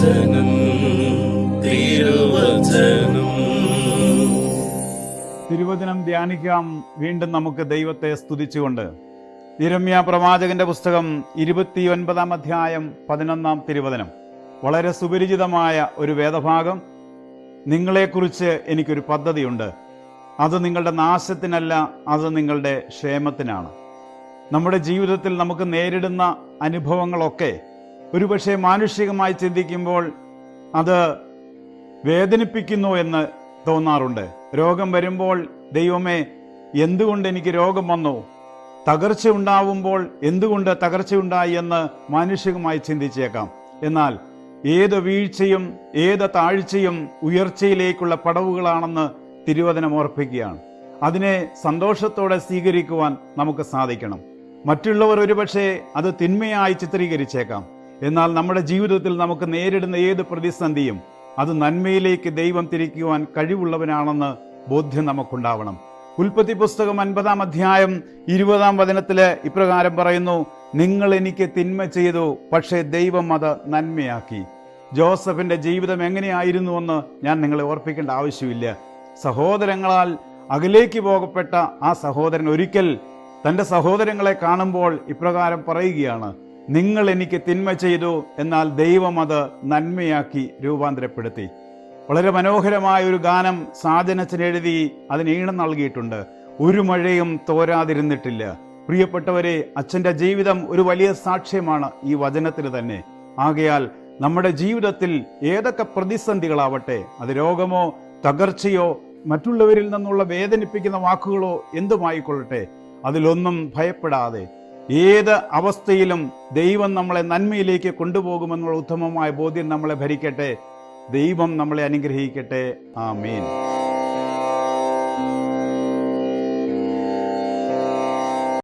തിരുവചനം തിരുവചനം. തിരുവചനം ധ്യാനിക്കാം. വീണ്ടും നമുക്ക് ദൈവത്തെ സ്തുതിച്ചുകൊണ്ട് യിരെമ്യാ പ്രവാചകന്റെ പുസ്തകം 29 അധ്യായം 11 തിരുവചനം. വളരെ സുപരിചിതമായ ഒരു വേദഭാഗം. നിങ്ങളെക്കുറിച്ച് എനിക്കൊരു പദ്ധതിയുണ്ട്, അത് നിങ്ങളുടെ നാശത്തിനല്ല, അത് നിങ്ങളുടെ ക്ഷേമത്തിനാണ്. നമ്മുടെ ജീവിതത്തിൽ നമുക്ക് നേരിടുന്ന അനുഭവങ്ങളൊക്കെ ഒരുപക്ഷെ മാനുഷികമായി ചിന്തിക്കുമ്പോൾ അത് വേദനിപ്പിക്കുന്നു എന്ന് തോന്നാറുണ്ട്. രോഗം വരുമ്പോൾ ദൈവമേ എന്തുകൊണ്ട് എനിക്ക് രോഗം വന്നു, തകർച്ച ഉണ്ടാവുമ്പോൾ എന്തുകൊണ്ട് തകർച്ചയുണ്ടായി എന്ന് മാനുഷികമായി ചിന്തിച്ചേക്കാം. എന്നാൽ ഏത് വീഴ്ചയും ഏത് താഴ്ചയും ഉയർച്ചയിലേക്കുള്ള പടവുകളാണെന്ന് തിരുവചനം ഓർപ്പിക്കുകയാണ്. അതിനെ സന്തോഷത്തോടെ സ്വീകരിക്കുവാൻ നമുക്ക് സാധിക്കണം. മറ്റുള്ളവർ ഒരുപക്ഷെ അത് തിന്മയായി ചിത്രീകരിച്ചേക്കാം. എന്നാൽ നമ്മുടെ ജീവിതത്തിൽ നമുക്ക് നേരിടുന്ന ഏത് പ്രതിസന്ധിയും അത് നന്മയിലേക്ക് ദൈവം തിരിക്കുവാൻ കഴിവുള്ളവനാണെന്ന് ബോധ്യം നമുക്കുണ്ടാവണം. ഉൽപ്പത്തി പുസ്തകം 50 അധ്യായം 20 വചനത്തില് ഇപ്രകാരം പറയുന്നു, നിങ്ങൾ എനിക്ക് തിന്മ ചെയ്തു, പക്ഷേ ദൈവം അത് നന്മയാക്കി. ജോസഫിന്റെ ജീവിതം എങ്ങനെയായിരുന്നുവെന്ന് ഞാൻ നിങ്ങളെ ഓർപ്പിക്കേണ്ട ആവശ്യമില്ല. സഹോദരങ്ങളാൽ അകലേക്ക് പോകപ്പെട്ട ആ സഹോദരൻ ഒരിക്കൽ തൻ്റെ സഹോദരങ്ങളെ കാണുമ്പോൾ ഇപ്രകാരം പറയുകയാണ്, നിങ്ങൾ എനിക്ക് തിന്മ ചെയ്തു, എന്നാൽ ദൈവം അത് നന്മയാക്കി രൂപാന്തരപ്പെടുത്തി. വളരെ മനോഹരമായ ഒരു ഗാനം സാജനച്ചൻ എഴുതി അതിന് ഈണം നൽകിയിട്ടുണ്ട്. ഒരു മഴയും തോരാതിരുന്നിട്ടില്ല. പ്രിയപ്പെട്ടവരെ, അച്ഛൻ്റെ ജീവിതം ഒരു വലിയ സാക്ഷ്യമാണ് ഈ വചനത്തിന് തന്നെ. ആകയാൽ നമ്മുടെ ജീവിതത്തിൽ ഏതൊക്കെ പ്രതിസന്ധികളാവട്ടെ, അത് രോഗമോ തകർച്ചയോ മറ്റുള്ളവരിൽ നിന്നുള്ള വേദനിപ്പിക്കുന്ന വാക്കുകളോ എന്തുമായിക്കൊള്ളട്ടെ, അതിലൊന്നും ഭയപ്പെടാതെ ഏത് അവസ്ഥയിലും ദൈവം നമ്മളെ നന്മയിലേക്ക് കൊണ്ടുപോകുമെന്നുള്ള ഉത്തമമായ ബോധ്യം നമ്മളെ ഭരിക്കട്ടെ. ദൈവം നമ്മളെ അനുഗ്രഹിക്കട്ടെ. ആമേൻ.